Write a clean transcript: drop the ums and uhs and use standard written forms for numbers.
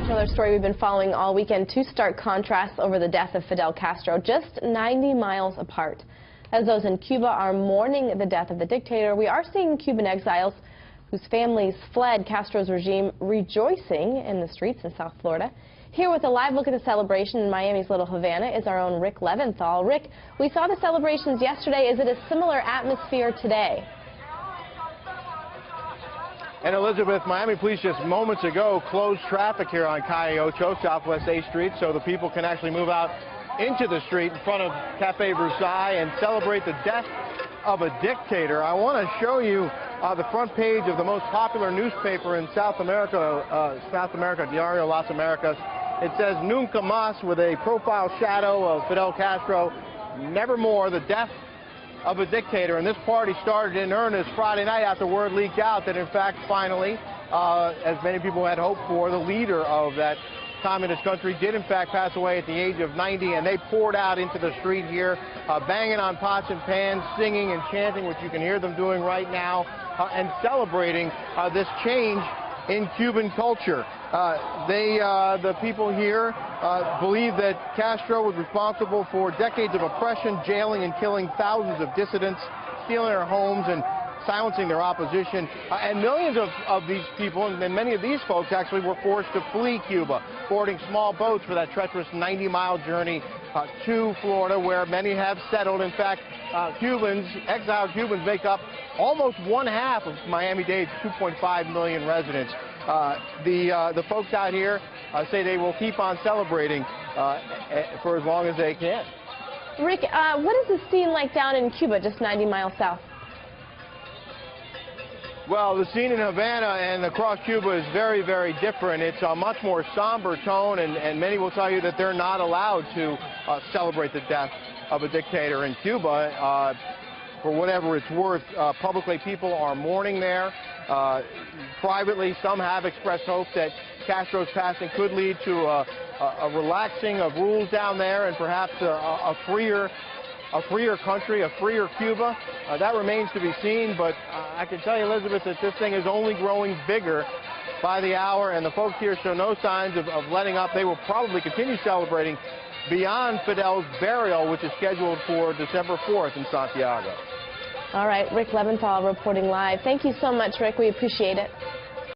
Another story we've been following all weekend, two stark contrasts over the death of Fidel Castro, just 90 miles apart. As those in Cuba are mourning the death of the dictator, we are seeing Cuban exiles whose families fled Castro's regime rejoicing in the streets in South Florida. Here with a live look at the celebration in Miami's Little Havana is our own Rick Leventhal. Rick, we saw the celebrations yesterday. Is it a similar atmosphere today? And Elizabeth, Miami police just moments ago closed traffic here on Calle Ocho, Southwest 8th Street, so the people can actually move out into the street in front of Cafe Versailles and celebrate the death of a dictator. I want to show you the front page of the most popular newspaper in South America, Diario Las Americas. It says, "Nunca más," with a profile shadow of Fidel Castro. Nevermore, the death of a dictator. And this party started in earnest Friday night after word leaked out that, in fact, finally, as many people had hoped for, the leader of that communist country did, in fact, pass away at the age of 90. And they poured out into the street here, banging on pots and pans, singing and chanting, which you can hear them doing right now, and celebrating this change in Cuban culture. The people here believe that Castro was responsible for decades of oppression, jailing and killing thousands of dissidents, stealing their homes and silencing their opposition. And millions of these people, and many of these folks actually were forced to flee Cuba, boarding small boats for that treacherous 90-mile journey to Florida, where many have settled. In fact, exiled Cubans make up almost one-half of Miami-Dade's 2.5 million residents. The folks out here say they will keep on celebrating for as long as they can. Rick, what is the scene like down in Cuba, just 90 miles south? Well, the scene in Havana and across Cuba is very, very different. It's a much more somber tone, and many will tell you that they're not allowed to celebrate the death of a dictator in Cuba. For whatever it's worth, publicly people are mourning there. Privately, some have expressed hope that Castro's passing could lead to a relaxing of rules down there and perhaps a freer country, a freer Cuba. That remains to be seen, but I can tell you, Elizabeth, that this thing is only growing bigger by the hour, and the folks here show no signs of letting up. They will probably continue celebrating beyond Fidel's burial, which is scheduled for December 4th in Santiago. All right, Rick Leventhal reporting live. Thank you so much, Rick. We appreciate it.